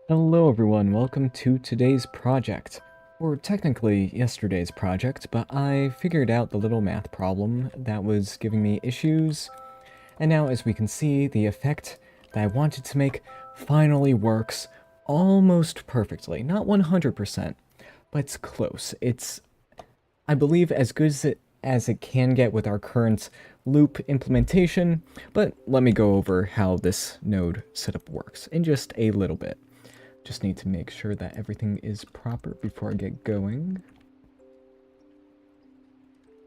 Hello everyone, welcome to today's project. Or technically yesterday's project, but I figured out the little math problem that was giving me issues, and now as we can see, the effect that I wanted to make finally works almost perfectly. Not 100%, but it's close. It's, I believe, as good as it can get with our current loop implementation, but let me go over how this node setup works in just a little bit. Just need to make sure that everything is proper before I get going.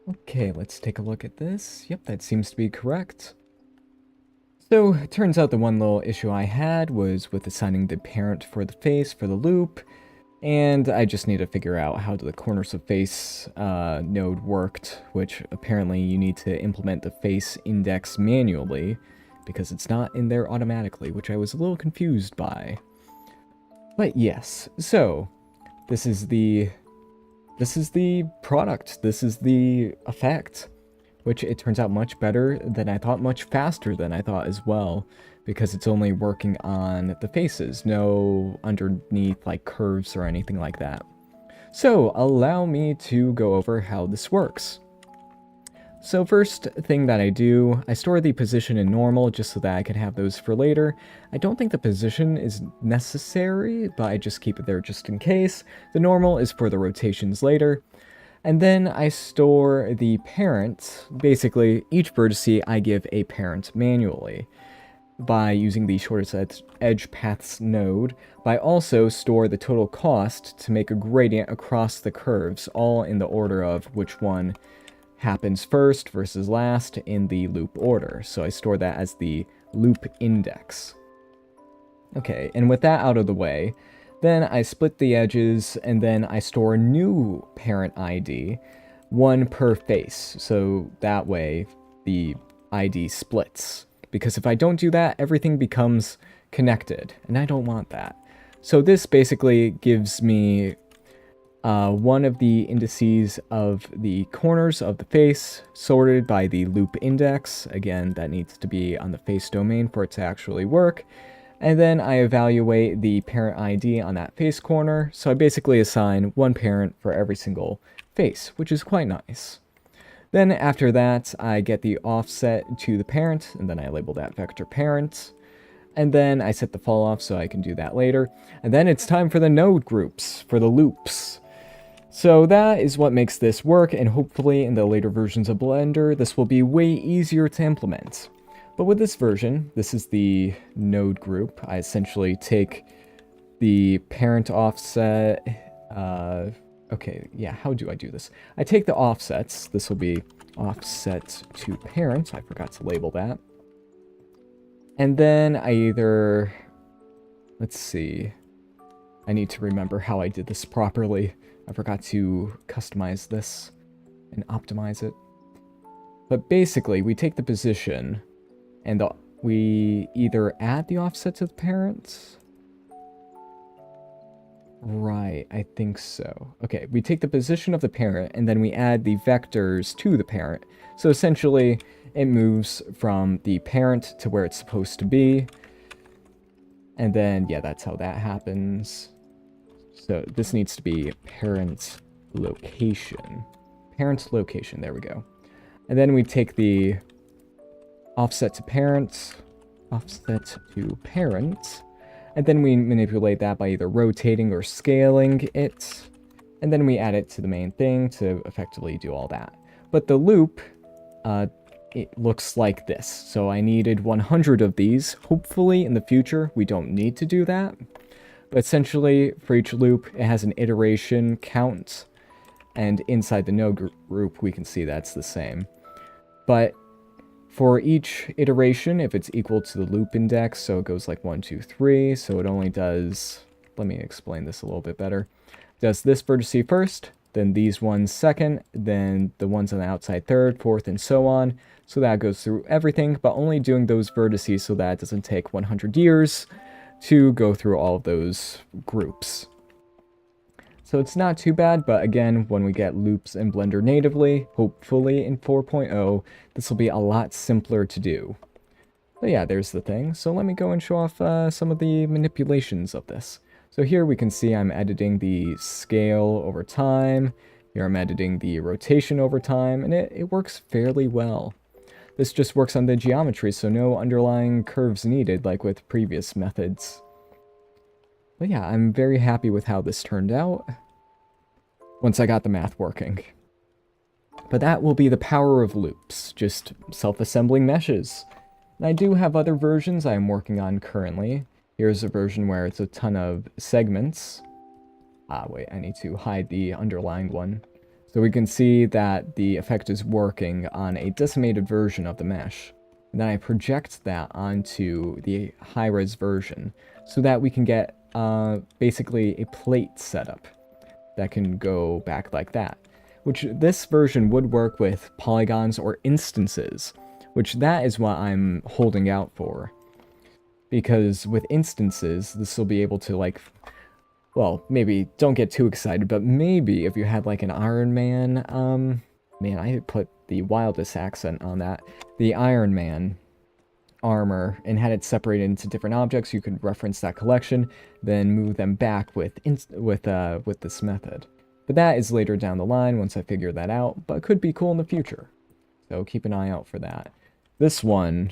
Okay, let's take a look at this. Yep, that seems to be correct. So, it turns out the one little issue I had was with assigning the parent for the face for the loop, and I just need to figure out how the corners of face node worked, which apparently you need to implement the face index manually, because it's not in there automatically, which I was a little confused by. But yes, so this is the product. This is the effect, which it turns out much better than I thought, much faster than I thought as well, because it's only working on the faces, no underneath like curves or anything like that. So allow me to go over how this works. So first thing that I do, I store the position in normal just so that I can have those for later. I don't think the position is necessary, but I just keep it there just in case. The normal is for the rotations later. And then I store the parent. Basically, each vertice I give a parent manually by using the shortest edge paths node, but I also store the total cost to make a gradient across the curves, all in the order of which one happens first versus last in the loop order. So I store that as the loop index. Okay, and with that out of the way, then I split the edges and then I store a new parent ID, one per face. So that way the ID splits. Because if I don't do that, everything becomes connected, and I don't want that. So this basically gives me one of the indices of the corners of the face sorted by the loop index. Again, that needs to be on the face domain for it to actually work. And then I evaluate the parent ID on that face corner. So I basically assign one parent for every single face, which is quite nice. Then after that, I get the offset to the parent, and then I label that vector parent. And then I set the fall off so I can do that later. And then it's time for the node groups, for the loops. So that is what makes this work, and hopefully in the later versions of Blender, this will be way easier to implement. But with this version, this is the node group. I essentially take the parent offset. Okay, yeah, how do I do this? I take the offsets. This will be offset to parent. I forgot to label that. And then I either, let's see, I need to remember how I did this properly. I forgot to customize this and optimize it. But basically, we take the position and we either add the offset to the parent. Right, I think so. Okay, we take the position of the parent and then we add the vectors to the parent. So essentially, it moves from the parent to where it's supposed to be. And then, yeah, that's how that happens. So this needs to be parent location. Parent location, there we go. And then we take the offset to parent, and then we manipulate that by either rotating or scaling it, and then we add it to the main thing to effectively do all that. But the loop, it looks like this. So I needed 100 of these. Hopefully in the future we don't need to do that. But essentially, for each loop, it has an iteration count, and inside the node group, we can see that's the same. But for each iteration, if it's equal to the loop index, so it goes like 1, 2, 3, so it only does, let me explain this a little bit better. It does this vertex first, then these ones second, then the ones on the outside third, fourth, and so on. So that goes through everything, but only doing those vertices so that it doesn't take 100 years to go through all of those groups. So it's not too bad, but again, when we get loops in Blender natively, hopefully in 4.0, this will be a lot simpler to do. But yeah, there's the thing. So let me go and show off some of the manipulations of this. So here we can see I'm editing the scale over time. Here I'm editing the rotation over time, and it works fairly well. This just works on the geometry, so no underlying curves needed like with previous methods. But yeah, I'm very happy with how this turned out once I got the math working. But that will be the power of loops, just self-assembling meshes. And I do have other versions I am working on currently. Here's a version where it's a ton of segments. Wait, I need to hide the underlined one. So we can see that the effect is working on a decimated version of the mesh. And then I project that onto the high-res version so that we can get basically a plate setup that can go back like that. Which this version would work with polygons or instances, which that is what I'm holding out for. Because with instances, this will be able to, like, well, maybe don't get too excited, but maybe if you had like an Iron Man, man, I put the wildest accent on that, the Iron Man armor, and had it separated into different objects, you could reference that collection, then move them back with this method. But that is later down the line once I figure that out, but could be cool in the future. So keep an eye out for that. This one,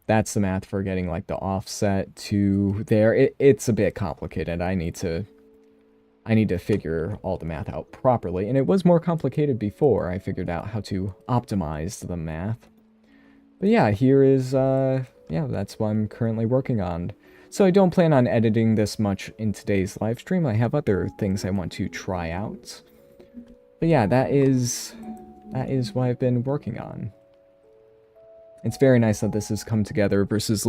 that's the math for getting like the offset to there. It's a bit complicated. I need to figure all the math out properly, and it was more complicated before I figured out how to optimize the math. But yeah, here is yeah, that's what I'm currently working on. So I don't plan on editing this much in today's live stream. I have other things I want to try out. But yeah, that is what I've been working on. It's very nice that this has come together versus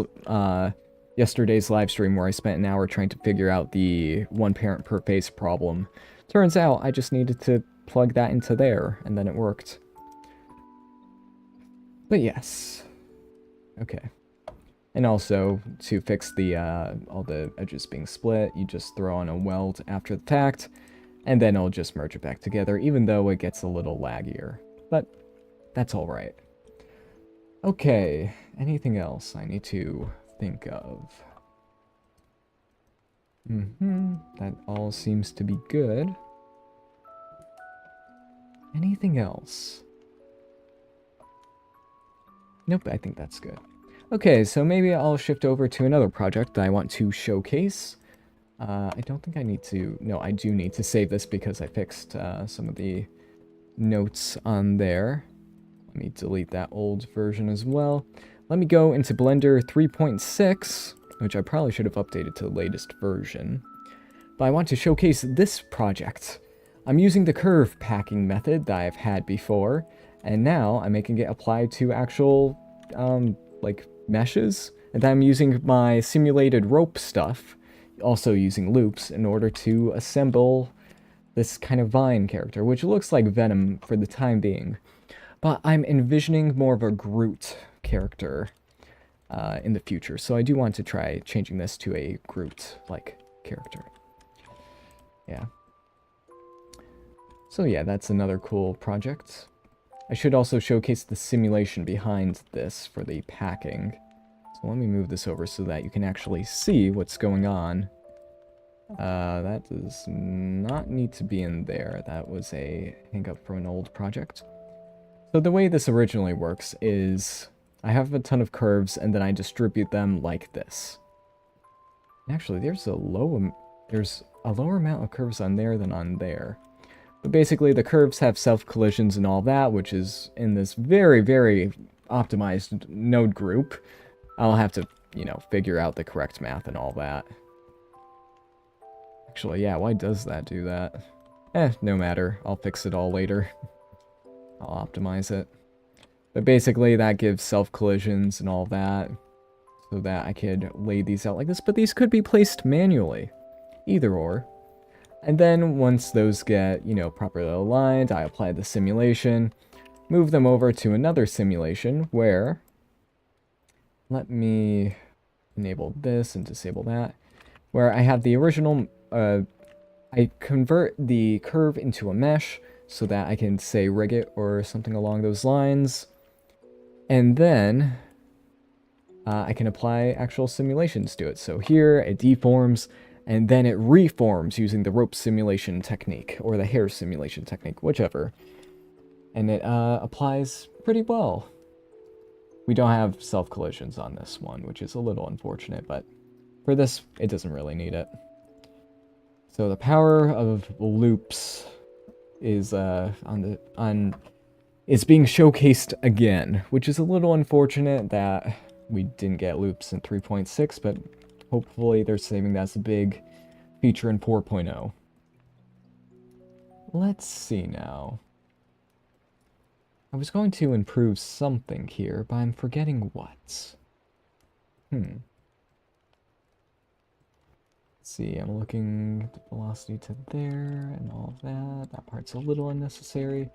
yesterday's live stream where I spent an hour trying to figure out the one parent per face problem. Turns out I just needed to plug that into there, and then it worked. But yes. Okay. And also, to fix the all the edges being split, you just throw on a weld after the fact, and then it'll just merge it back together, even though it gets a little laggier. But that's alright. Okay, anything else I need to think of? That all seems to be good. Anything else? Nope, I think that's good. Okay, so maybe I'll shift over to another project that I want to showcase. I don't think I need to... No, I do need to save this because I fixed some of the notes on there. Let me delete that old version as well. Let me go into Blender 3.6, which I probably should have updated to the latest version. But I want to showcase this project. I'm using the curve packing method that I've had before, and now I'm making it apply to actual, like, meshes. And I'm using my simulated rope stuff, also using loops, in order to assemble this kind of vine character, which looks like Venom for the time being. But I'm envisioning more of a Groot character in the future, so I do want to try changing this to a Groot-like character. Yeah. So yeah, that's another cool project. I should also showcase the simulation behind this for the packing. So let me move this over so that you can actually see what's going on. That does not need to be in there. That was a hang-up from an old project. So the way this originally works is I have a ton of curves and then I distribute them like this. Actually, there's a lower amount of curves on there than on there. But basically, the curves have self-collisions and all that, which is in this very, very optimized node group. I'll have to, you know, figure out the correct math and all that. Actually, yeah, why does that do that? No matter. I'll fix it all later. I'll optimize it. But basically, that gives self-collisions and all that, so that I could lay these out like this. But these could be placed manually. Either or. And then once those get, you know, properly aligned, I apply the simulation, move them over to another simulation where, let me enable this and disable that, where I have the original, I convert the curve into a mesh so that I can say rig it or something along those lines. And then I can apply actual simulations to it. So here it deforms, and then it reforms using the rope simulation technique, or the hair simulation technique, whichever. And it applies pretty well. We don't have self-collisions on this one, which is a little unfortunate, but for this, it doesn't really need it. So the power of loops is it's being showcased again, which is a little unfortunate that we didn't get loops in 3.6, but hopefully they're saving that as a big feature in 4.0. Let's see now. I was going to improve something here, but I'm forgetting what. Let's see, I'm looking at the velocity to there and all of that. That part's a little unnecessary.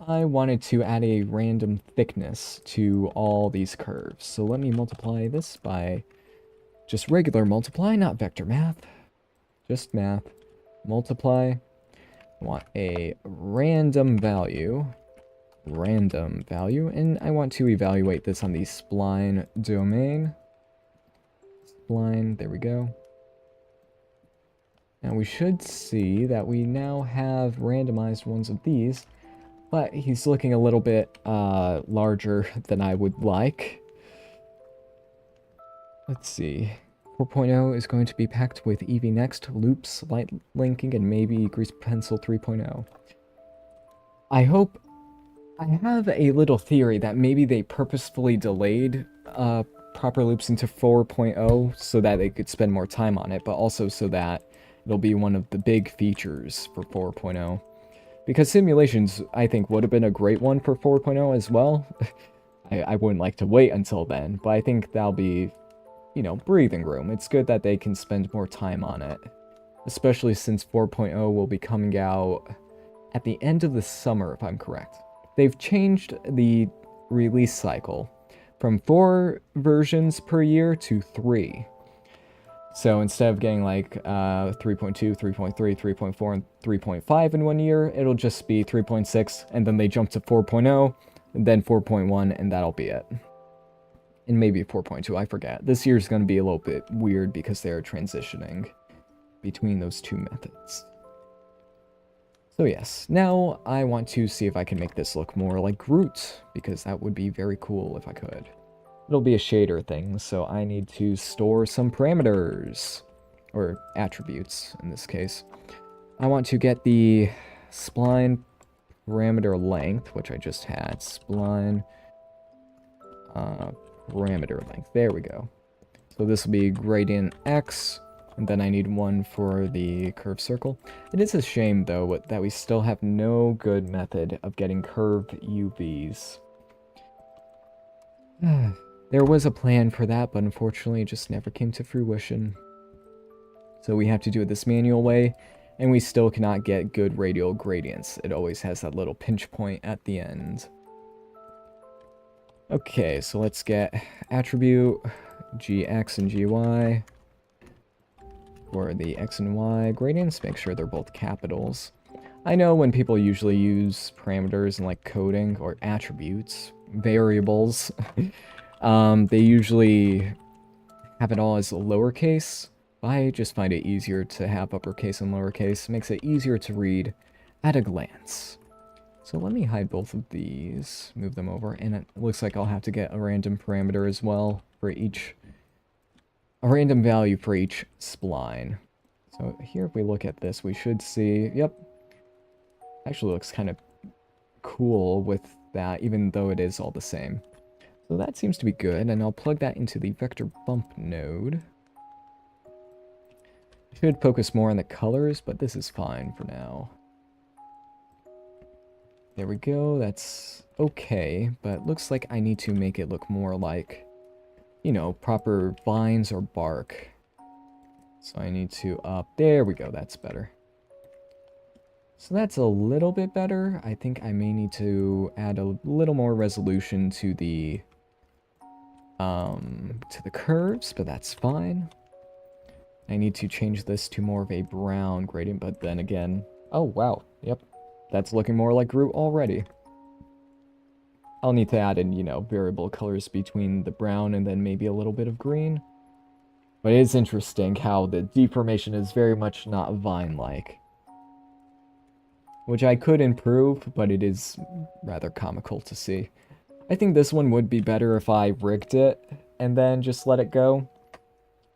I wanted to add a random thickness to all these curves. So let me multiply this by just regular multiply, not vector math. Just math. Multiply. I want a random value, and I want to evaluate this on the spline domain. Spline, there we go. Now we should see that we now have randomized ones of these, but he's looking a little bit larger than I would like. Let's see. 4.0 is going to be packed with Eevee Next, loops, light linking, and maybe Grease Pencil 3.0. I hope... I have a little theory that maybe they purposefully delayed proper loops into 4.0 so that they could spend more time on it, but also so that it'll be one of the big features for 4.0. Because simulations, I think, would have been a great one for 4.0 as well. I wouldn't like to wait until then, but I think that'll be, you know, breathing room. It's good that they can spend more time on it. Especially since 4.0 will be coming out at the end of the summer, if I'm correct. They've changed the release cycle from 4 versions per year to 3. So instead of getting like 3.2, 3.3, 3.4, and 3.5 in one year, it'll just be 3.6, and then they jump to 4.0, and then 4.1, and that'll be it. And maybe 4.2, I forget. This year's going to be a little bit weird because they're transitioning between those two methods. So yes, now I want to see if I can make this look more like Groot, because that would be very cool if I could. It'll be a shader thing, so I need to store some parameters, or attributes in this case. I want to get the spline parameter length, which I just had, spline parameter length, there we go. So this will be gradient X, and then I need one for the curved circle. It is a shame, though, that we still have no good method of getting curved UVs. There was a plan for that, but unfortunately it just never came to fruition. So we have to do it this manual way, and we still cannot get good radial gradients. It always has that little pinch point at the end. Okay, so let's get attribute GX and GY. For the X and Y gradients, make sure they're both capitals. I know when people usually use parameters in like coding or attributes, variables, they usually have it all as lowercase. I just find it easier to have uppercase and lowercase. It makes it easier to read at a glance. So let me hide both of these, move them over, and it looks like I'll have to get a random parameter as well for each, a random value for each spline. So here if we look at this, we should see, yep, actually looks kind of cool with that, even though it is all the same. So that seems to be good, and I'll plug that into the vector bump node. Should focus more on the colors, but this is fine for now. There we go, that's okay, but looks like I need to make it look more like, you know, proper vines or bark. So I need to there we go, that's better. So that's a little bit better. I think I may need to add a little more resolution to the curves, but that's fine. I need to change this to more of a brown gradient, but then again, oh wow, yep. That's looking more like Groot already. I'll need to add in, you know, variable colors between the brown and then maybe a little bit of green. But it is interesting how the deformation is very much not vine-like. Which I could improve, but it is rather comical to see. I think this one would be better if I rigged it and then just let it go.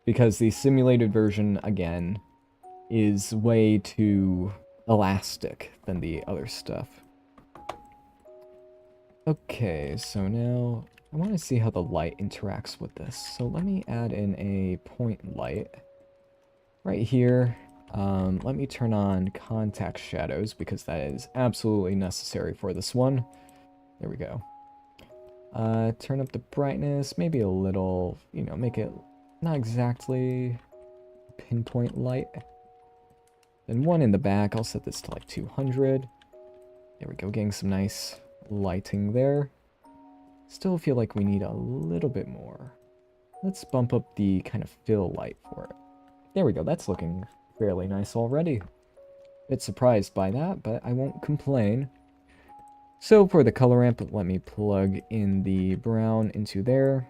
Because the simulated version, again, is way too elastic than the other stuff. Okay, so now I want to see how the light interacts with this. So let me add in a point light right here. Let me turn on contact shadows because that is absolutely necessary for this one. There we go. Turn up the brightness, maybe a little, you know, make it not exactly pinpoint light. Then one in the back, I'll set this to like 200. There we go, getting some nice lighting there. Still feel like we need a little bit more. Let's bump up the kind of fill light for it. There we go, that's looking fairly nice already. Bit surprised by that, but I won't complain. So for the color ramp, let me plug in the brown into there.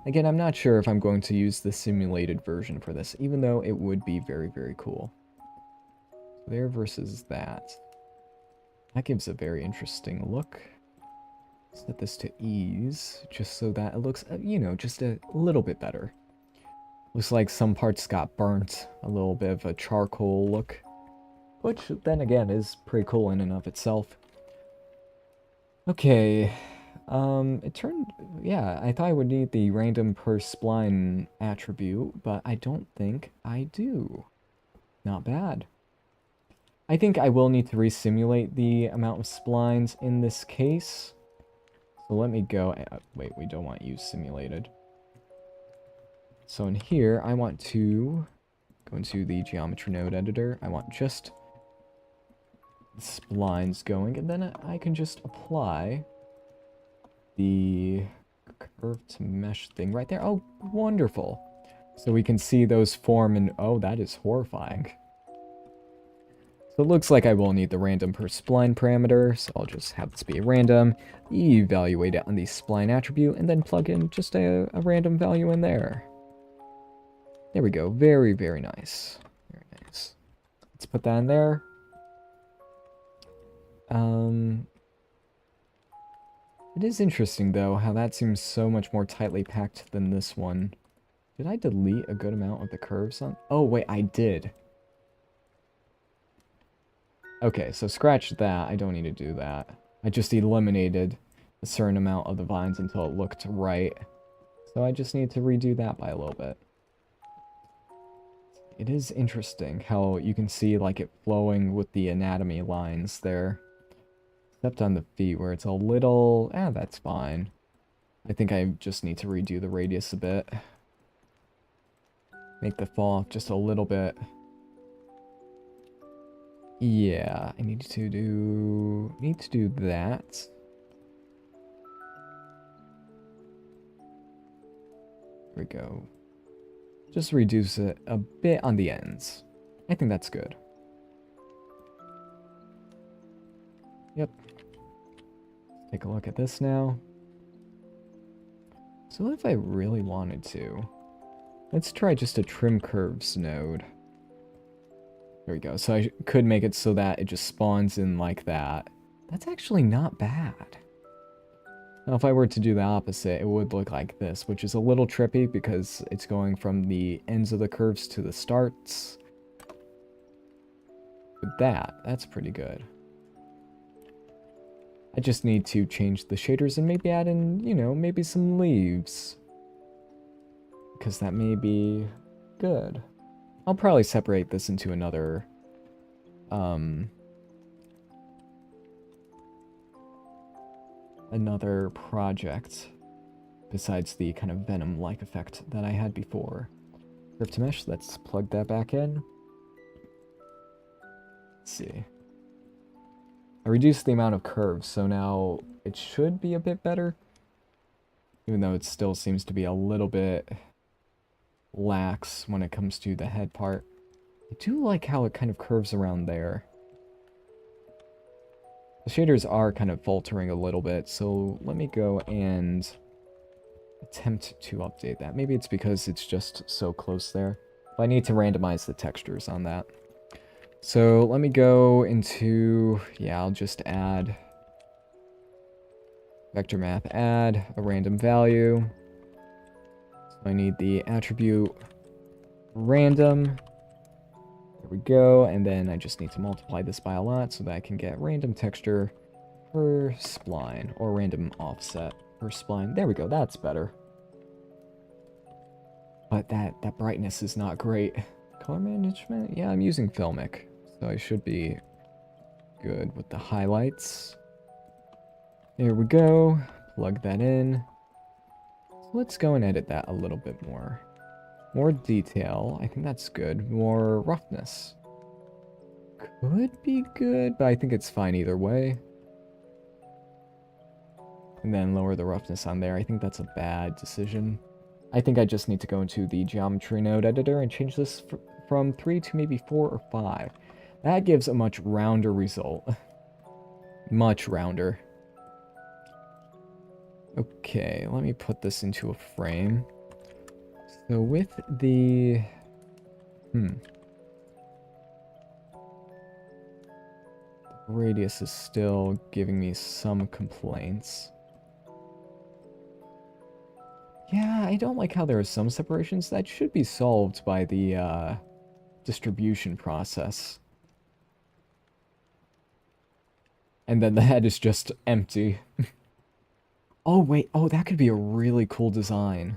Again, I'm not sure if I'm going to use the simulated version for this, even though it would be very, very cool. There versus that. That gives a very interesting look. Set this to ease, just so that it looks, you know, just a little bit better. Looks like some parts got burnt, a little bit of a charcoal look. Which, then again, is pretty cool in and of itself. Okay, it turned, yeah, I thought I would need the random per spline attribute, but I don't think I do. Not bad. I think I will need to resimulate the amount of splines in this case. So let me go, wait, we don't want use simulated. So in here, I want to go into the geometry node editor. I want just splines going, and then I can just apply the curved mesh thing right there. Oh, wonderful. So we can see those form and, oh, that is horrifying. So it looks like I will need the random per spline parameter, so I'll just have this be a random, evaluate it on the spline attribute, and then plug in just a random value in there. There we go. Very, very nice. Very nice. Let's put that in there. It is interesting, though, how that seems so much more tightly packed than this one. Did I delete a good amount of the curves on? Oh, wait, I did. Okay, so scratch that. I don't need to do that. I just eliminated a certain amount of the vines until it looked right. So I just need to redo that by a little bit. It is interesting how you can see like it flowing with the anatomy lines there. Except on the feet where it's a little... that's fine. I think I just need to redo the radius a bit. Make the fall off just a little bit. Yeah, I need to do that. There we go. Just reduce it a bit on the ends. I think that's good. Yep. Take a look at this now. So what if I really wanted to? Let's try just a trim curves node. There we go. So I could make it so that it just spawns in like that. That's actually not bad. Now, if I were to do the opposite, it would look like this, which is a little trippy because it's going from the ends of the curves to the starts. But that's pretty good. I just need to change the shaders and maybe add in, you know, maybe some leaves. Because that may be good. I'll probably separate this into another, another project besides the kind of venom-like effect that I had before. Curve to mesh, let's plug that back in. Let's see. I reduced the amount of curves, so now it should be a bit better. Even though it still seems to be a little bit lax when it comes to the head part. I do like how it kind of curves around there. The shaders are kind of faltering a little bit, so let me go and attempt to update that. Maybe it's because it's just so close there. But I need to randomize the textures on that. So let me go into, yeah, I'll just add vector map, add a random value. So I need the attribute random. There we go. And then I just need to multiply this by a lot so that I can get random texture per spline, or random offset per spline. There we go, that's better. But that brightness is not great. Color management? Yeah, I'm using Filmic, so I should be good with the highlights. There we go. Plug that in. So let's go and edit that a little bit more. More detail. I think that's good. More roughness. Could be good, but I think it's fine either way. And then lower the roughness on there. I think that's a bad decision. I think I just need to go into the geometry node editor and change this from 3 to maybe 4 or 5. That gives a much rounder result. Much rounder. Okay, let me put this into a frame. So with the... the radius is still giving me some complaints. Yeah, I don't like how there are some separations that should be solved by the distribution process. And then the head is just empty. Oh, wait. Oh, that could be a really cool design.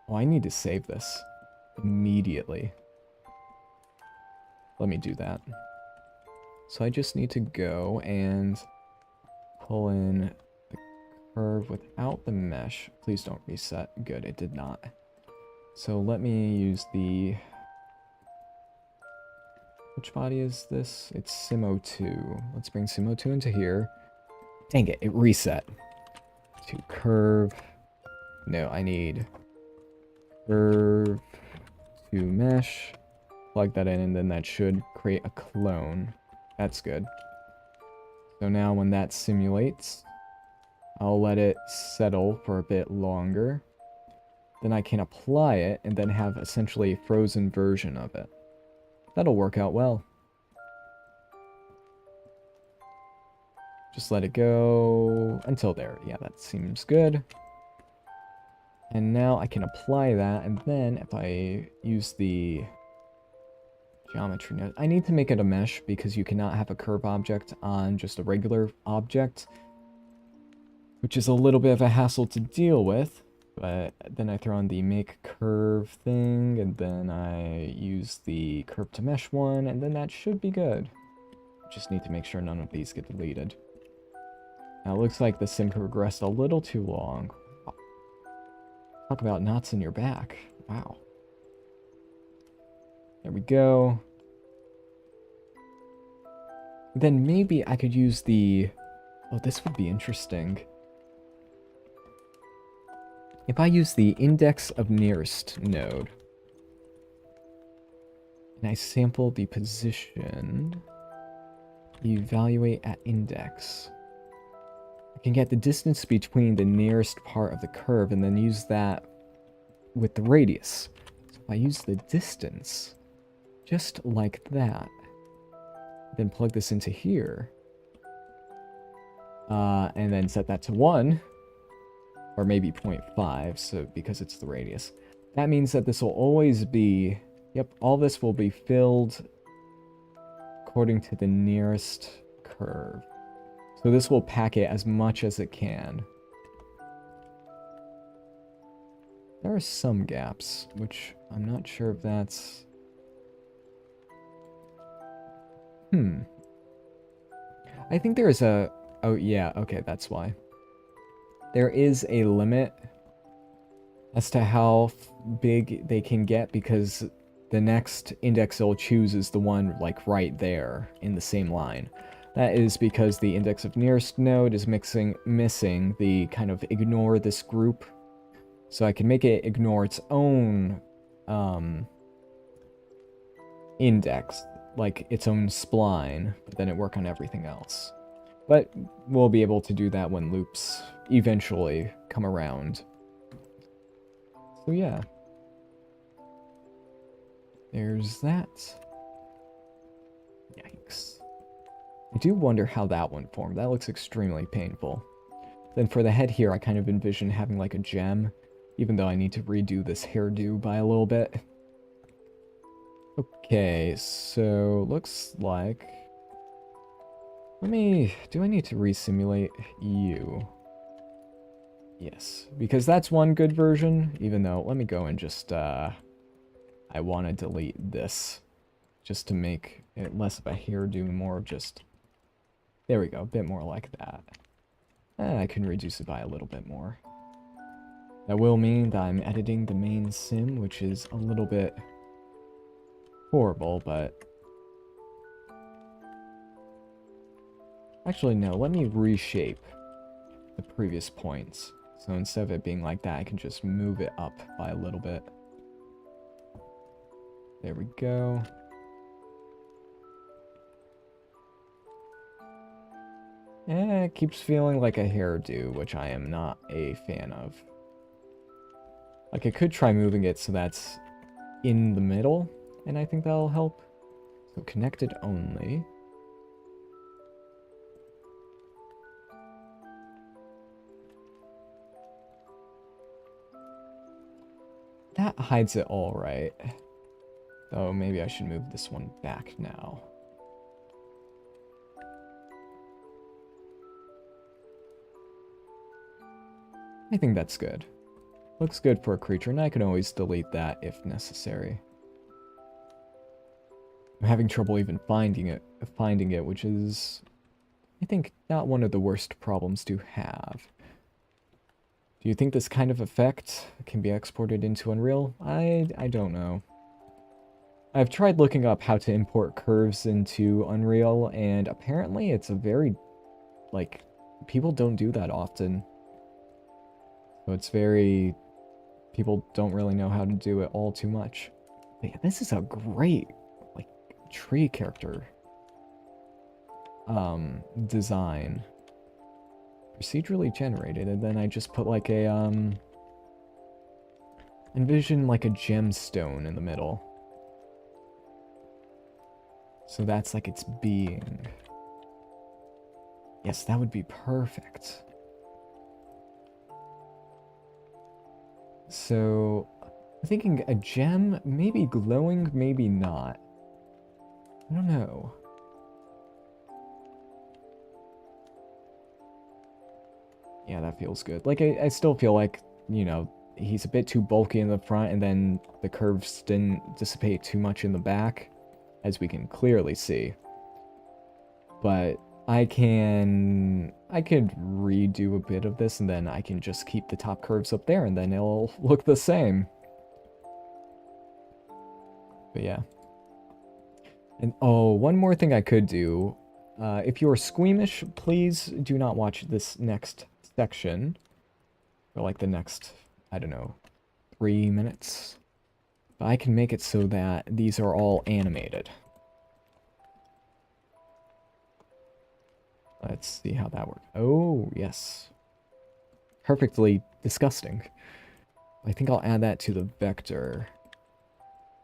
Oh, I need to save this immediately. Let me do that. So I just need to go and pull in the curve without the mesh. Please don't reset. Good, it did not. So let me use the... Which body is this? It's Simo2. Let's bring Simo2 into here. Dang it, it reset. To curve. No, I need curve to mesh. Plug that in, and then that should create a clone. That's good. So now when that simulates, I'll let it settle for a bit longer. Then I can apply it and then have essentially a frozen version of it. That'll work out well. Just let it go until there. Yeah, that seems good. And now I can apply that, and then if I use the geometry node, I need to make it a mesh because you cannot have a curve object on just a regular object, which is a little bit of a hassle to deal with. But then I throw on the make curve thing, and then I use the curve to mesh one, and then that should be good. Just need to make sure none of these get deleted. Now it looks like the sim progressed a little too long. Talk about knots in your back. Wow. There we go. Then maybe I could use the... Oh, this would be interesting. If I use the index of nearest node, and I sample the position, evaluate at index, I can get the distance between the nearest part of the curve and then use that with the radius. So if I use the distance, just like that, then plug this into here, and then set that to 1, or maybe 0.5, so because it's the radius. That means that this will always be, yep, all this will be filled according to the nearest curve. So this will pack it as much as it can. There are some gaps, which I'm not sure if that's... I think there is a... Oh, yeah, okay, that's why. There is a limit as to how big they can get, because the next index it'll choose is the one, like, right there in the same line. That is because the index of nearest node is missing the kind of ignore this group. So I can make it ignore its own index, like its own spline, but then it work on everything else. But we'll be able to do that when loops eventually come around. So yeah. There's that. Yikes. I do wonder how that one formed. That looks extremely painful. Then for the head here, I kind of envision having like a gem, even though I need to redo this hairdo by a little bit. Okay, so looks like... do I need to resimulate you? Yes, because that's one good version, even though, let me go and just, I want to delete this, just to make it less of a hairdo, more of just, there we go, a bit more like that. I can reduce it by a little bit more. That will mean that I'm editing the main sim, which is a little bit horrible, but... Actually, no, let me reshape the previous points. So instead of it being like that, I can just move it up by a little bit. There we go. It keeps feeling like a hairdo, which I am not a fan of. Like, I could try moving it so that's in the middle, and I think that'll help. So connected only. That hides it all right. Though maybe I should move this one back now. I think that's good. Looks good for a creature, and I can always delete that if necessary. I'm having trouble even finding it, which is, I think, not one of the worst problems to have. Do you think this kind of effect can be exported into Unreal? I don't know. I've tried looking up how to import curves into Unreal, and apparently it's a very, like, people don't do that often. So it's very, people don't really know how to do it all too much. But yeah, this is a great, like, tree character design. Procedurally generated, and then I just put like a, envision like a gemstone in the middle. So that's like its being. Yes, that would be perfect. So, I'm thinking a gem, maybe glowing, maybe not. I don't know. Yeah, that feels good. Like, I still feel like, you know, he's a bit too bulky in the front, and then the curves didn't dissipate too much in the back, as we can clearly see. But I could redo a bit of this, and then I can just keep the top curves up there, and then it'll look the same. But yeah. And oh, one more thing I could do. If you're squeamish, please do not watch this next section. For like the next, I don't know, 3 minutes. But I can make it so that these are all animated. Let's see how that works. Oh, yes. Perfectly disgusting. I think I'll add that to the vector.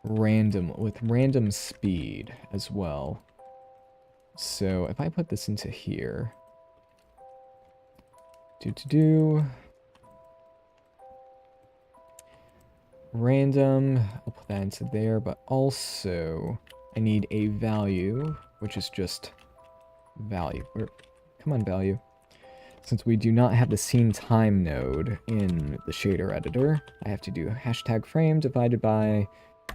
With random speed as well. So if I put this into here. Random, I'll put that into there, but also I need a value, which is just value. Come on, value. Since we do not have the scene time node in the shader editor, I have to do hashtag frame divided by,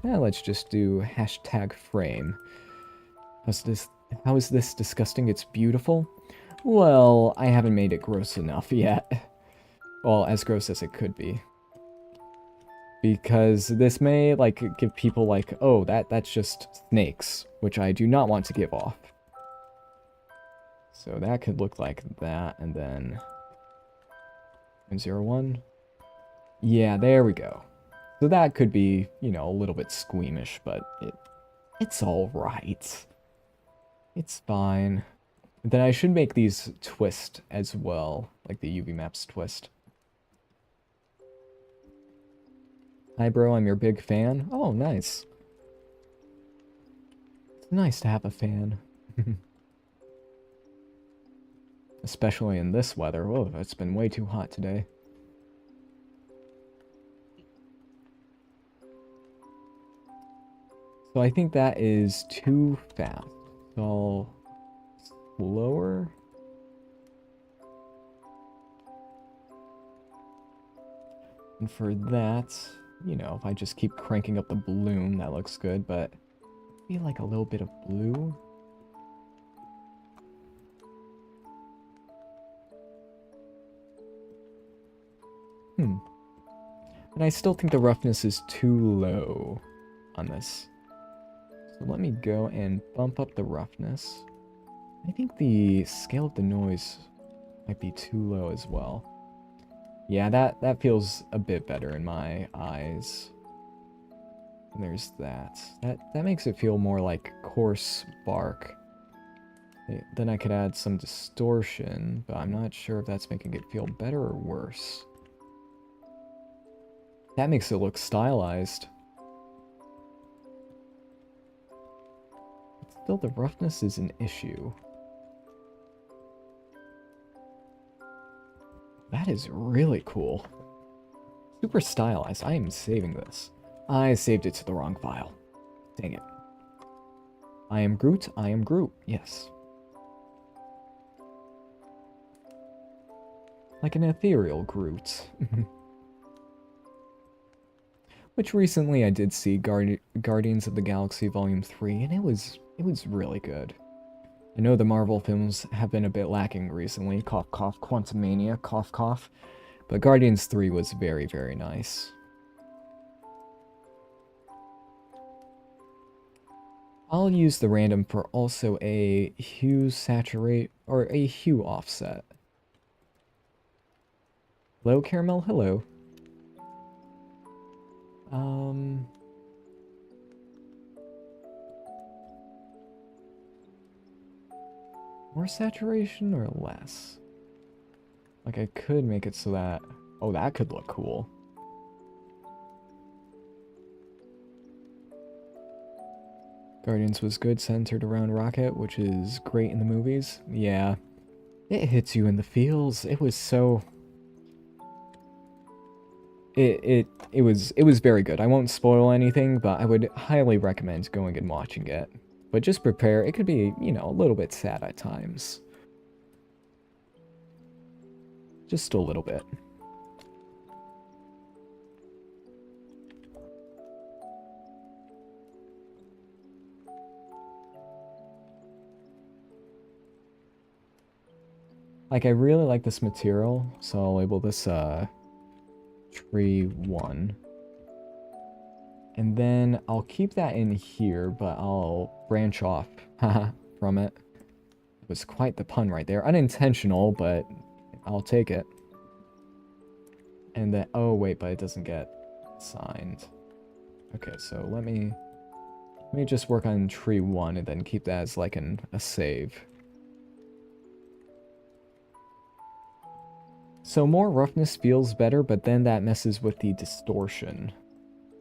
let's just do hashtag frame. How is this disgusting? It's beautiful? Well, I haven't made it gross enough yet. Well, as gross as it could be. Because this may, like, give people, like, oh, that's just snakes, which I do not want to give off. So that could look like that, and then 0.01. Yeah, there we go. So that could be, you know, a little bit squeamish, but it's all right. It's fine. Then I should make these twist as well, like the UV maps twist. Hi, bro, I'm your big fan. Oh, nice. It's nice to have a fan. Especially in this weather. Whoa, it's been way too hot today. So I think that is too fast. So I'll lower. And for that, you know, if I just keep cranking up the bloom, that looks good, but I feel like a little bit of blue. And I still think the roughness is too low on this. So let me go and bump up the roughness. I think the scale of the noise might be too low as well. Yeah, that feels a bit better in my eyes. And there's that. That makes it feel more like coarse bark. Then I could add some distortion, but I'm not sure if that's making it feel better or worse. That makes it look stylized. But still, the roughness is an issue. That is really cool. Super stylized. I am saving this. I saved it to the wrong file. Dang it. I am Groot. I am Groot. Yes. Like an ethereal Groot. Which recently I did see Guardians of the Galaxy Volume 3, and it was really good. I know the Marvel films have been a bit lacking recently. Cough, cough, Quantumania, cough, cough. But Guardians 3 was very, very nice. I'll use the random for also a hue saturate, or a hue offset. Hello, Caramel, hello. More saturation or less? Like I could make it so that, oh, that could look cool. Guardians was good, centered around Rocket, which is great in the movies. Yeah. It hits you in the feels. It was so... It was very good. I won't spoil anything, but I would highly recommend going and watching it. But just prepare, it could be, you know, a little bit sad at times. Just a little bit. Like, I really like this material, so I'll label this, tree 1. And then I'll keep that in here, but I'll branch off from it. It was quite the pun right there. Unintentional, but I'll take it. And then, oh wait, but it doesn't get signed. Okay, so let me just work on tree 1 and then keep that as like a save. So more roughness feels better, but then that messes with the distortion.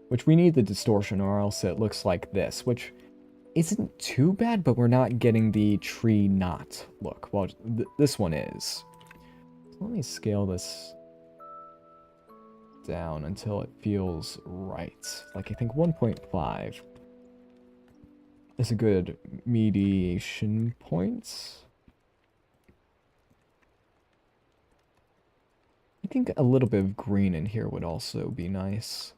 Which we need the distortion or else it looks like this, which isn't too bad, but we're not getting the tree knot look. Well, this one is. So let me scale this down until it feels right. Like I think 1.5 is a good mediation point. I think a little bit of green in here would also be nice.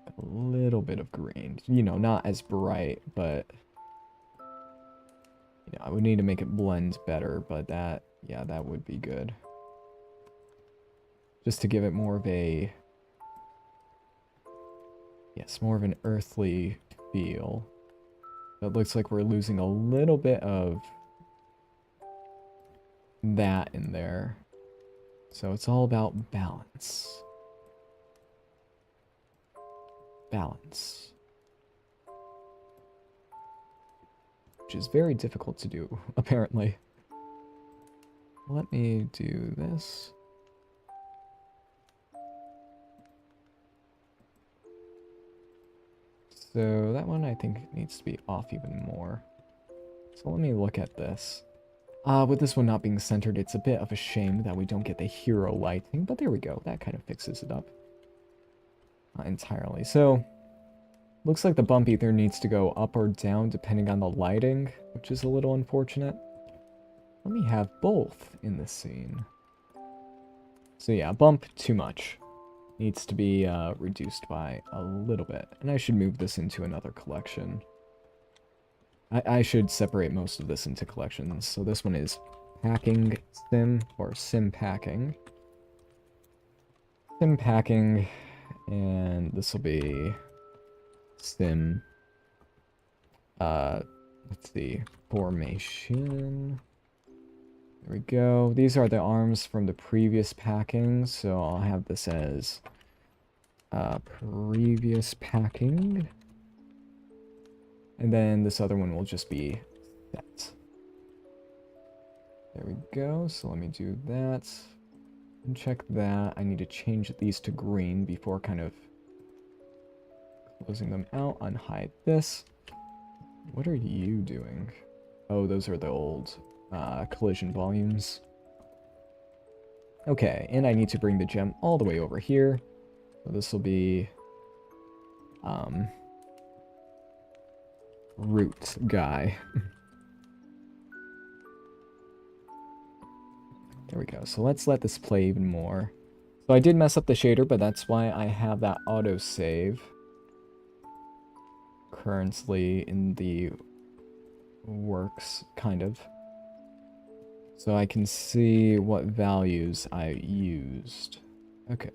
A little bit of green. You know, not as bright, but... You know, I would need to make it blend better, but that... Yeah, that would be good. Just to give it more of a... Yes, more of an earthly feel. It looks like we're losing a little bit of... that in there. So it's all about balance. Balance. which is very difficult to do, apparently. Let me do this. So that one I think needs to be off even more. So let me look at this. With this one not being centered, it's a bit of a shame that we don't get the hero lighting, but there we go. That kind of fixes it up. Not entirely. So, looks like the bump either needs to go up or down depending on the lighting, which is a little unfortunate. Let me have both in this scene. So yeah, bump too much. Needs to be reduced by a little bit. And I should move this into another collection. I should separate most of this into collections. So this one is packing sim, or sim packing. Sim packing, and this will be sim, let's see, formation. There we go. These are the arms from the previous packing, so I'll have this as previous packing. And then this other one will just be set. There we go. So let me do that. And check that. I need to change these to green before kind of closing them out. Unhide this. What are you doing? Oh, those are the old collision volumes. Okay, and I need to bring the gem all the way over here. So this will be root guy. There we go. So let's let this play even more. So I did mess up the shader, but that's why I have that autosave currently in the works, kind of. So I can see what values I used. Okay.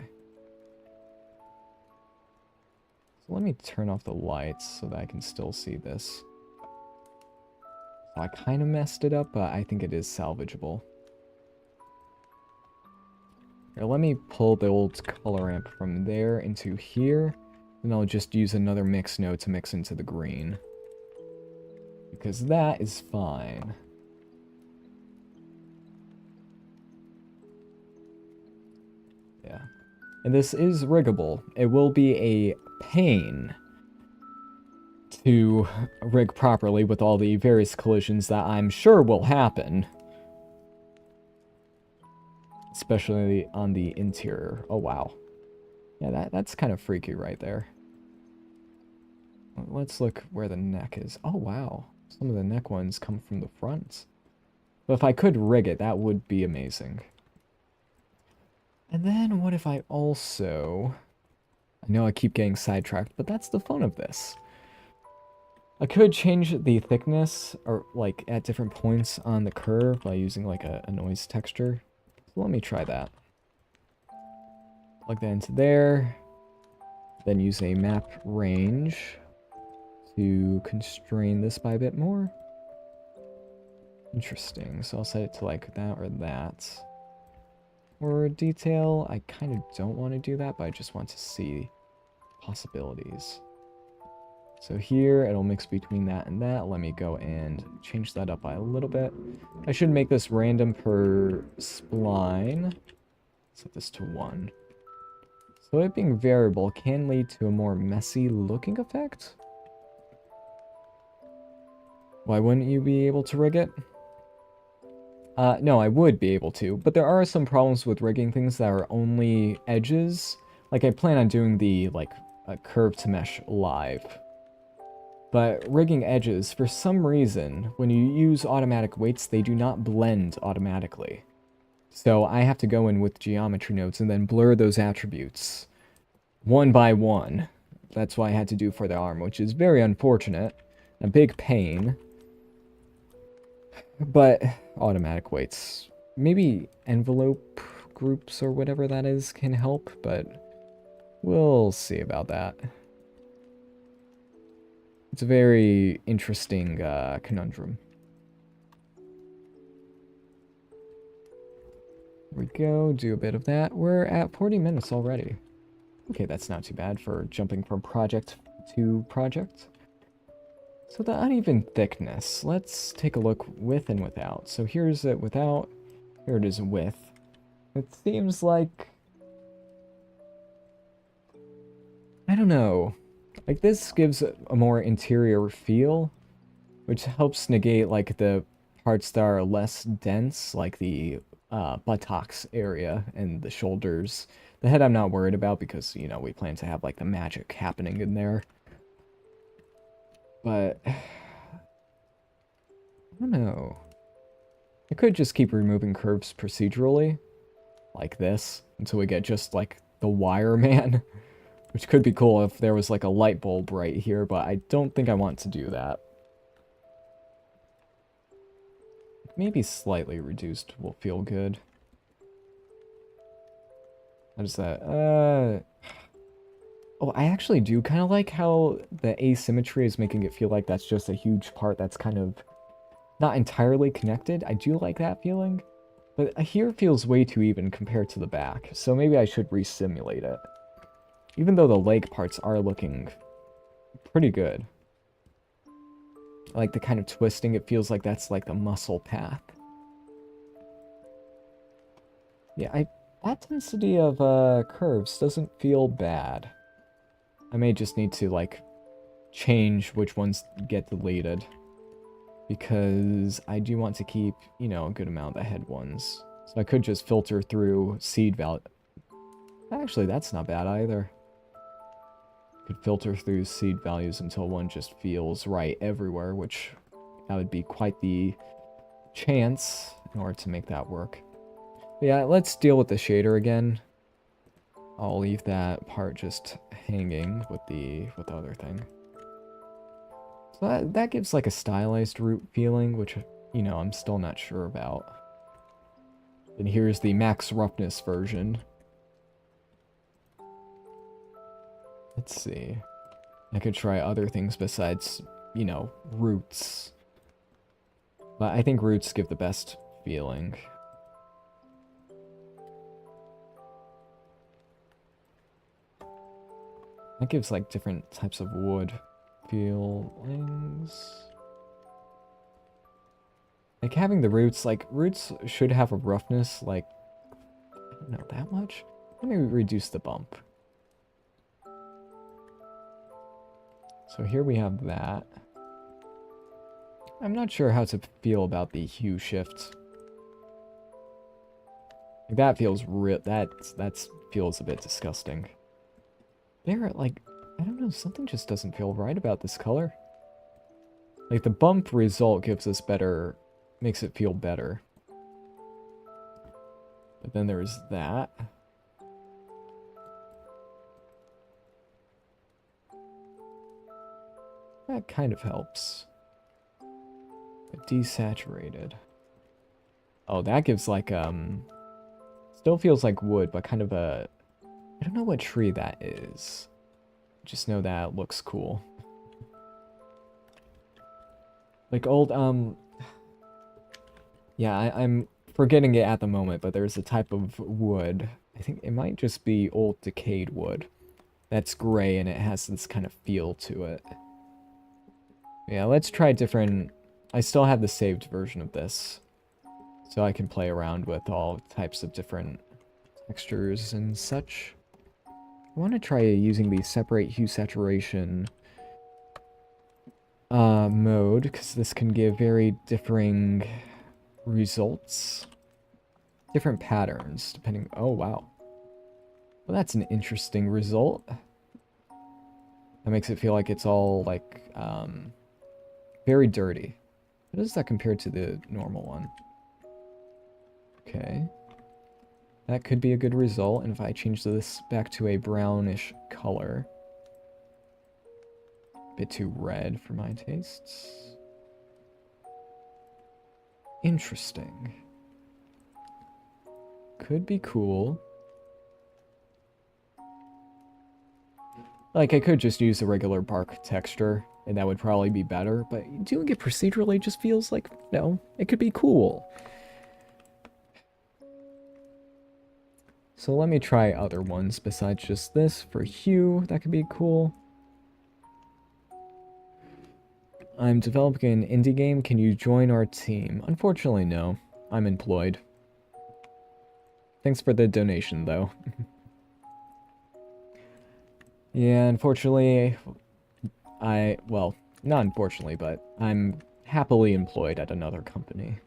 So let me turn off the lights so that I can still see this. So I kind of messed it up, but I think it is salvageable. Here, let me pull the old color amp from there into here, and I'll just use another mix node to mix into the green. Because that is fine. Yeah. And this is riggable. It will be a pain to rig properly with all the various collisions that I'm sure will happen. Especially on the interior. Oh, wow. Yeah, that's kind of freaky right there. Let's look where the neck is. Oh, wow. Some of the neck ones come from the front. But if I could rig it, that would be amazing. And then what if I also... I know I keep getting sidetracked, but that's the fun of this. I could change the thickness, or like at different points on the curve by using like a noise texture. So let me try that. Plug that into there. Then use a map range to constrain this by a bit more. Interesting. So I'll set it to like that or that. For detail, I kind of don't want to do that, but I just want to see possibilities. So here, it'll mix between that and that. Let me go and change that up by a little bit. I should make this random per spline. Set this to 1. So it being variable can lead to a more messy looking effect. Why wouldn't you be able to rig it? No, I would be able to, but there are some problems with rigging things that are only edges. Like, I plan on doing the, like, curve to mesh live. But rigging edges, for some reason, when you use automatic weights, they do not blend automatically. So I have to go in with geometry nodes and then blur those attributes one by one. That's what I had to do for the arm, which is very unfortunate. A big pain. But automatic weights, maybe envelope groups or whatever that is can help, but we'll see about that. It's a very interesting conundrum. There we go, do a bit of that. We're at 40 minutes already. Okay, that's not too bad for jumping from project to project. So the uneven thickness, let's take a look with and without. So here's it without, here it is with. It seems like, I don't know, like this gives a more interior feel, which helps negate like the parts that are less dense, like the buttocks area and the shoulders. The head I'm not worried about because, you know, we plan to have like the magic happening in there. But, I don't know. I could just keep removing curves procedurally, like this, until we get just like the wire man, which could be cool if there was like a light bulb right here, but I don't think I want to do that. Maybe slightly reduced will feel good. How does that, oh, I actually do kind of like how the asymmetry is making it feel like that's just a huge part that's kind of not entirely connected. I do like that feeling. But here feels way too even compared to the back, so maybe I should re-simulate it. Even though the leg parts are looking pretty good. I like the kind of twisting, it feels like that's like the muscle path. Yeah, that density of curves doesn't feel bad. I may just need to like change which ones get deleted. Because I do want to keep, you know, a good amount of the head ones. So I could just filter through seed value. Actually, that's not bad either. Could filter through seed values until one just feels right everywhere, which that would be quite the chance in order to make that work. But yeah, let's deal with the shader again. I'll leave that part just hanging with the other thing. So that gives like a stylized root feeling, which, you know, I'm still not sure about. And here's the max roughness version. Let's see. I could try other things besides, you know, roots. But I think roots give the best feeling. That gives like different types of wood feelings. Like having the roots, like roots should have a roughness, like, I don't know, that much? Let me reduce the bump. So here we have that. I'm not sure how to feel about the hue shift. Like that feels that feels a bit disgusting. There, like, I don't know, something just doesn't feel right about this color. Like the bump result gives us better, makes it feel better. But then there's that. That kind of helps. But desaturated. Oh, that gives like, still feels like wood, but kind of a, I don't know what tree that is. Just know that it looks cool. Like old, yeah, I'm forgetting it at the moment, but there's a type of wood. I think it might just be old decayed wood. That's gray and it has this kind of feel to it. Yeah, let's try different... I still have the saved version of this. So I can play around with all types of different textures and such. I want to try using the separate hue saturation mode, because this can give very differing results. Different patterns, depending... Oh, wow. Well, that's an interesting result. That makes it feel like it's all, like, very dirty. How does that compare to the normal one? Okay. That could be a good result, and if I change this back to a brownish color... A bit too red for my tastes. Interesting. Could be cool. Like, I could just use the regular bark texture, and that would probably be better, but doing it procedurally just feels like, you know, it could be cool. So let me try other ones besides just this. For hue, that could be cool. I'm developing an indie game. Can you join our team? Unfortunately, no. I'm employed. Thanks for the donation, though. Yeah, unfortunately, well, not unfortunately, but I'm happily employed at another company.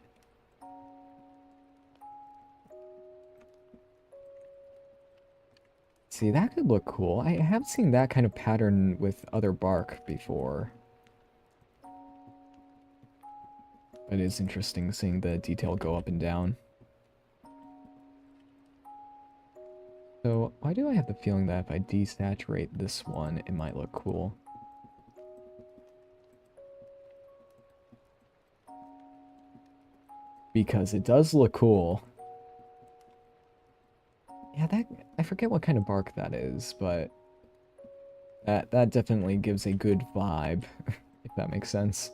See, that could look cool. I have seen that kind of pattern with other bark before. It is interesting seeing the detail go up and down. So, why do I have the feeling that if I desaturate this one, it might look cool? Because it does look cool. Yeah, I forget what kind of bark that is, but that definitely gives a good vibe, if that makes sense.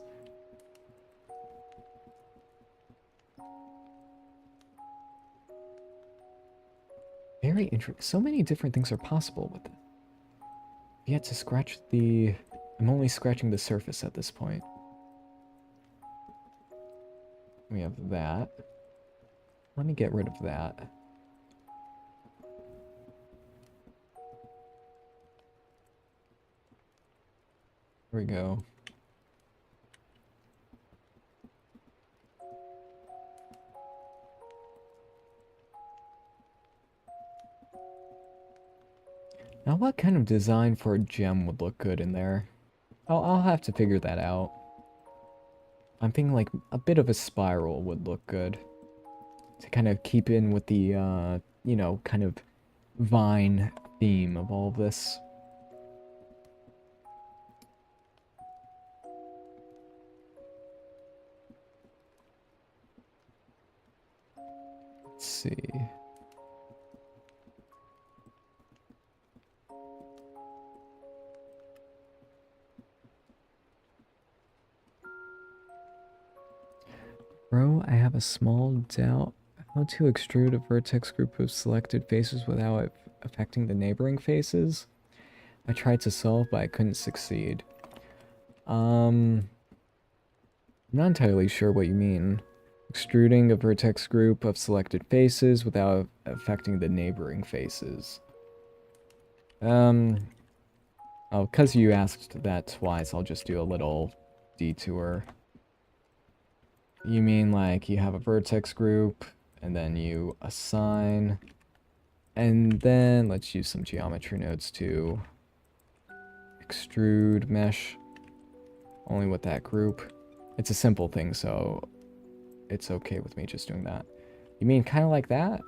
Very interesting. So many different things are possible with it. You have to scratch the... I'm only scratching the surface at this point. We have that. Let me get rid of that. There we go. Now what kind of design for a gem would look good in there? I'll have to figure that out. I'm thinking like a bit of a spiral would look good. To kind of keep in with the, you know, kind of vine theme of all of this. Let's see. Bro, I have a small doubt how to extrude a vertex group of selected faces without it affecting the neighboring faces. I tried to solve, but I couldn't succeed. I'm not entirely sure what you mean. Extruding a vertex group of selected faces without affecting the neighboring faces. Oh, because you asked that twice, I'll just do a little detour. You mean like you have a vertex group, and then you assign, and then let's use some geometry nodes to extrude mesh only with that group. It's a simple thing, so it's okay with me just doing that. You mean kind of like that?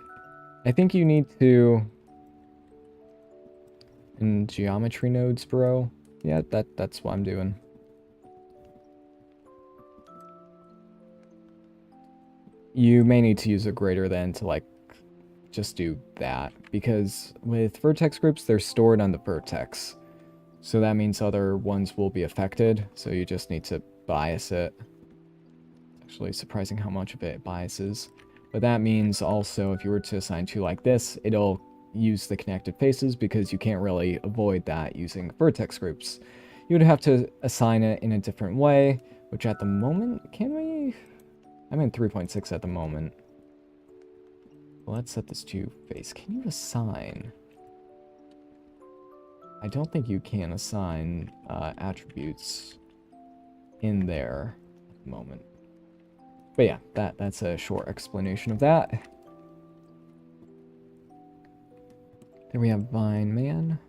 I think you need to... In geometry nodes, bro? Yeah, that's what I'm doing. You may need to use a greater than to, like, just do that. Because with vertex groups, they're stored on the vertex. So that means other ones will be affected, so you just need to bias it. It's actually surprising how much of it biases. But that means also, if you were to assign two like this, it'll use the connected faces because you can't really avoid that using vertex groups. You would have to assign it in a different way, which at the moment, can we? I'm in 3.6 at the moment. Well, let's set this to face. Can you assign? I don't think you can assign attributes in there at the moment. But yeah, that's a short explanation of that. Then we have Vine Man.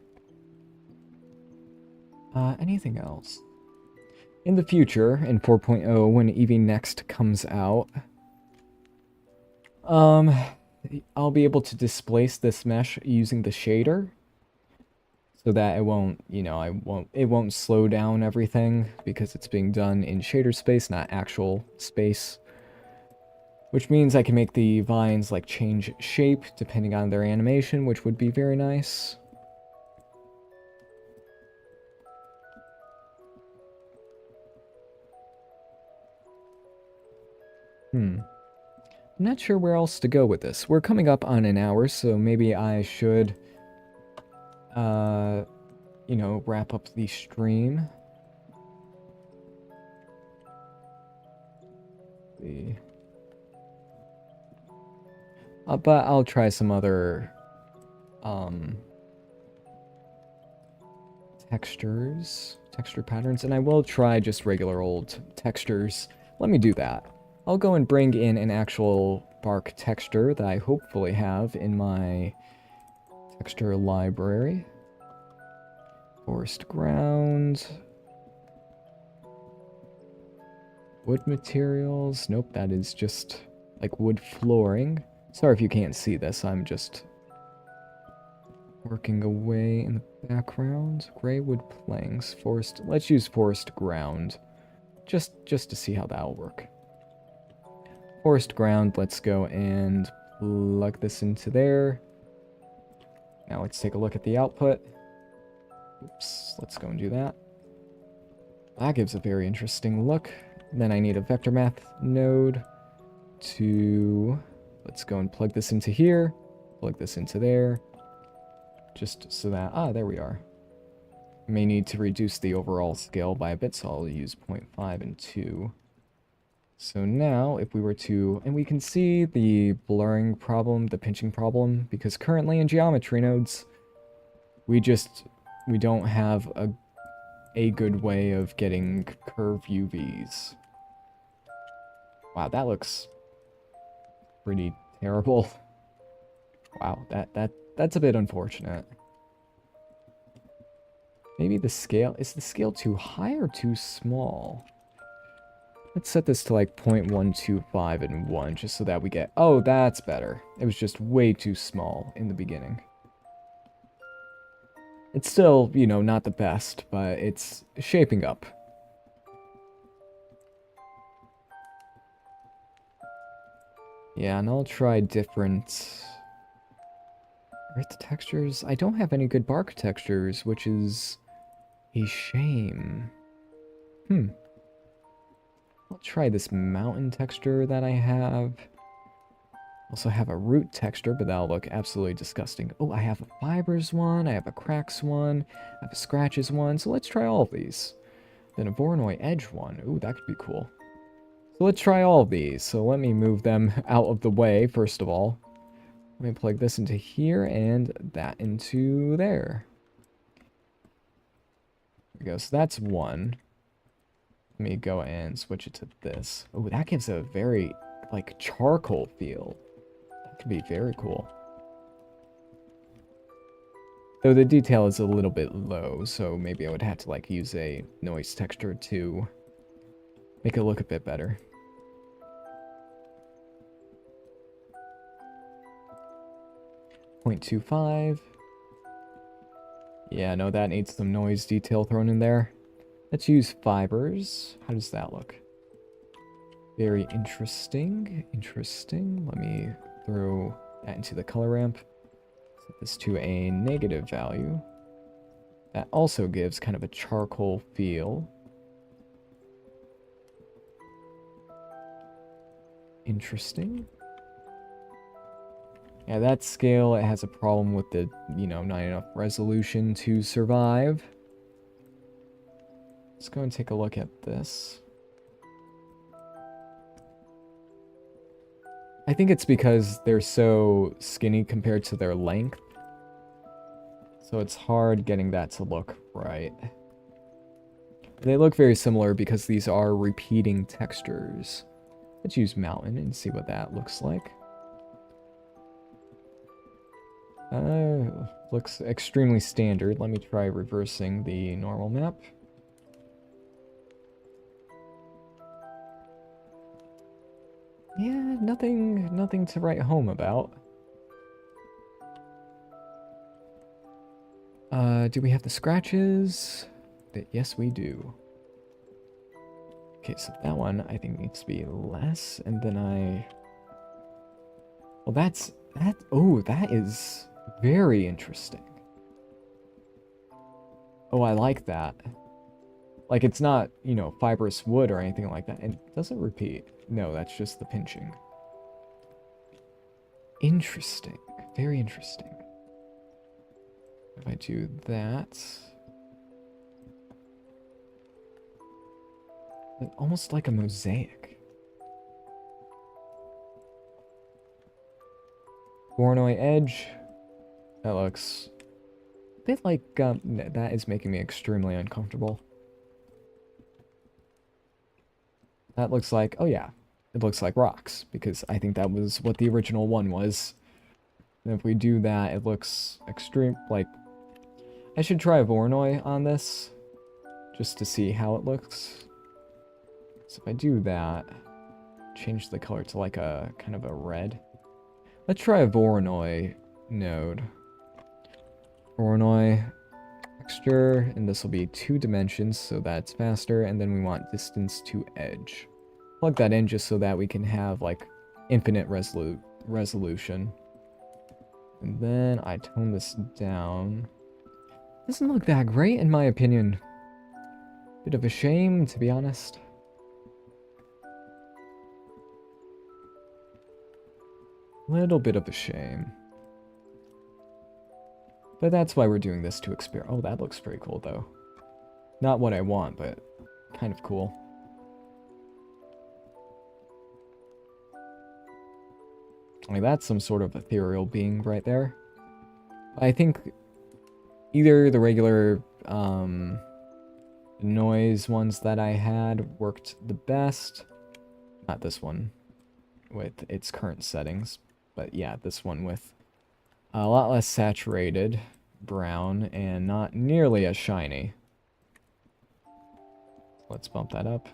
Anything else? In the future, in 4.0, when Eevee Next comes out, I'll be able to displace this mesh using the shader. So that it won't, you know, it won't slow down everything because it's being done in shader space, not actual space. Which means I can make the vines like change shape depending on their animation, which would be very nice. I'm not sure where else to go with this. We're coming up on an hour, so maybe I should, you know, wrap up the stream. see. But I'll try some other texture patterns, and I will try just regular old textures. Let me do that. I'll go and bring in an actual bark texture that I hopefully have in my texture library. Forest ground. Wood materials. Nope, that is just like wood flooring. Sorry if you can't see this, I'm just working away in the background. Gray wood planks. Forest. Let's use forest ground. Just to see how that'll work. Forest ground, let's go and plug this into there. Now let's take a look at the output. Oops, let's go and do that. That gives a very interesting look. Then I need a vector math node to... Let's go and plug this into here. Plug this into there. Just so that... Ah, there we are. May need to reduce the overall scale by a bit, so I'll use 0.5 and 2. So now, if we were to... And we can see the blurring problem, the pinching problem, because currently in geometry nodes, we don't have a good way of getting curve UVs. Wow, that looks pretty terrible. Wow, that's a bit unfortunate. Maybe the scale... Is the scale too high or too small? Let's set this to like 0.125 and 1, just so that we get... Oh, that's better. It was just way too small in the beginning. It's still, you know, not the best, but it's shaping up. Yeah, and I'll try different... Earth textures? I don't have any good bark textures, which is a shame. I'll try this mountain texture that I have. Also have a root texture, but that'll look absolutely disgusting. Oh, I have a fibers one, I have a cracks one, I have a scratches one, so let's try all of these. Then a Voronoi edge one. Ooh, that could be cool. So let's try all of these. So let me move them out of the way, first of all. Let me plug this into here and that into there. There we go, so that's one. Let me go and switch it to this. Oh, that gives a very, like, charcoal feel. That could be very cool. Though the detail is a little bit low, so maybe I would have to, like, use a noise texture to make it look a bit better. .25. Yeah, no, that needs some noise detail thrown in there. Let's use fibers. How does that look? Very interesting. Interesting. Let me throw that into the color ramp. Set this to a negative value. That also gives kind of a charcoal feel. Interesting. Yeah, that scale, it has a problem with the, you know, not enough resolution to survive. Let's go and take a look at this. I think it's because they're so skinny compared to their length. So it's hard getting that to look right. They look very similar because these are repeating textures. Let's use mountain and see what that looks like. Looks extremely standard. Let me try reversing the normal map. Yeah, nothing to write home about. Do we have the scratches? Yes, we do. Okay, so that one I think needs to be less, and then well, that is very interesting. Oh, I like that. Like, it's not, you know, fibrous wood or anything like that. And it doesn't repeat. No, that's just the pinching. Interesting. Very interesting. If I do that... Almost like a mosaic. Voronoi edge. That looks a bit like, that is making me extremely uncomfortable. That looks like, oh yeah, it looks like rocks, because I think that was what the original one was. And if we do that, it looks extreme, like, I should try a Voronoi on this, just to see how it looks. So if I do that, change the color to like a, kind of a red. Let's try a Voronoi node. Voronoi texture, and this will be 2 dimensions, so that's faster, and then we want distance to edge. Plug that in just so that we can have, like, infinite resolution. And then I tone this down. Doesn't look that great, in my opinion. Bit of a shame, to be honest. Little bit of a shame. But that's why we're doing this to experiment. Oh, that looks pretty cool, though. Not what I want, but kind of cool. Like, that's some sort of ethereal being right there. I think either the regular noise ones that I had worked the best. Not this one with its current settings, but yeah, this one with a lot less saturated brown and not nearly as shiny. Let's bump that up.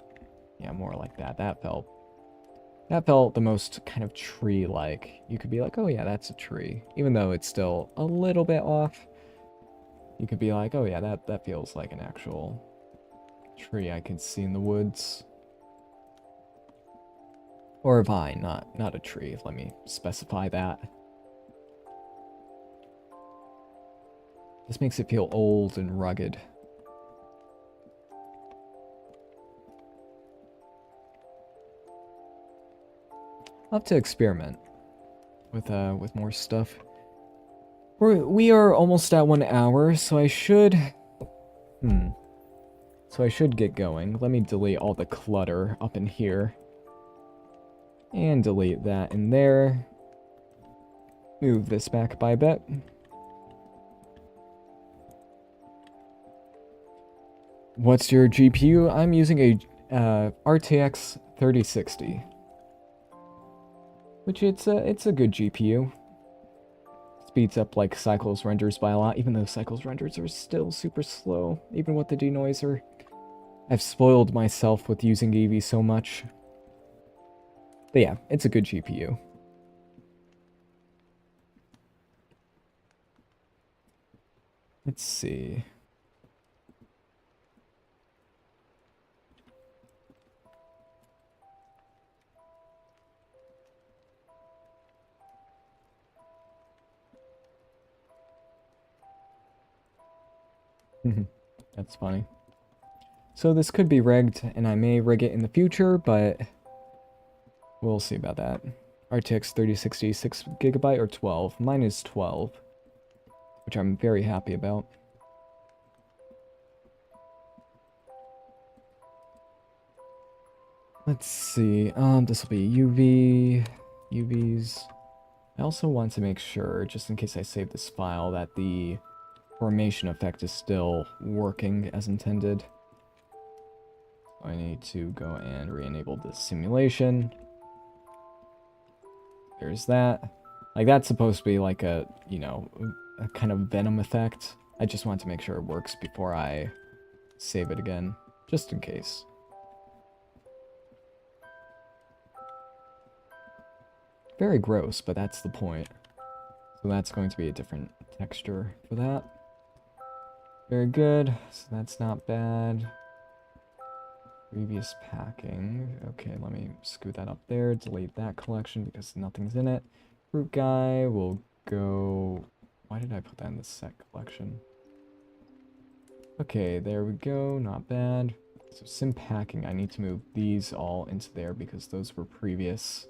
Yeah, more like that. That felt the most kind of tree-like. You could be like, oh yeah, that's a tree. Even though it's still a little bit off, you could be like, oh yeah, that feels like an actual tree I can see in the woods. Or a vine, not a tree, let me specify that. This makes it feel old and rugged. I'll have to experiment with more stuff. We are almost at 1 hour, so I should get going. Let me delete all the clutter up in here. And delete that in there. Move this back by a bit. What's your GPU? I'm using a RTX 3060. Which it's a good GPU. Speeds up like Cycles renders by a lot, even though Cycles renders are still super slow, even with the denoiser. I've spoiled myself with using Eevee so much. But yeah, it's a good GPU. Let's see. That's funny. So this could be rigged, and I may rig it in the future, but we'll see about that. RTX 3060, 6GB or 12? Mine is 12, which I'm very happy about. Let's see, this will be UVs. I also want to make sure, just in case I save this file, that the formation effect is still working as intended. I need to go and re-enable the simulation. There's that. Like, that's supposed to be like a, you know, a kind of venom effect. I just want to make sure it works before I save it again, just in case. Very gross, but that's the point. So that's going to be a different texture for that. Very good. So that's not bad. Previous packing. Okay, let me scoot that up there. Delete that collection because nothing's in it. Fruit guy will go... Why did I put that in the set collection? Okay, there we go. Not bad. So sim packing, I need to move these all into there because those were previous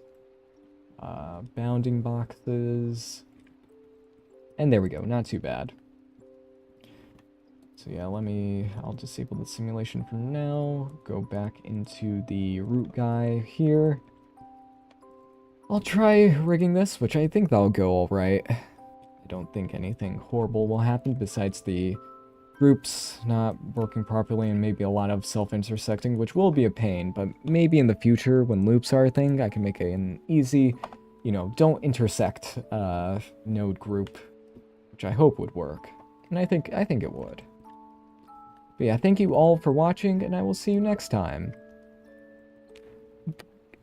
bounding boxes. And there we go. Not too bad. So yeah, I'll disable the simulation for now, go back into the root guy here. I'll try rigging this, which I think that'll go alright. I don't think anything horrible will happen besides the groups not working properly and maybe a lot of self-intersecting, which will be a pain, but maybe in the future when loops are a thing, I can make an easy, don't intersect node group, which I hope would work. And I think it would. But yeah, thank you all for watching, and I will see you next time.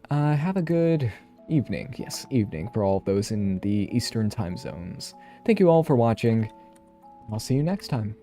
Have a good evening. Yes, evening for all of those in the Eastern time zones. Thank you all for watching. I'll see you next time.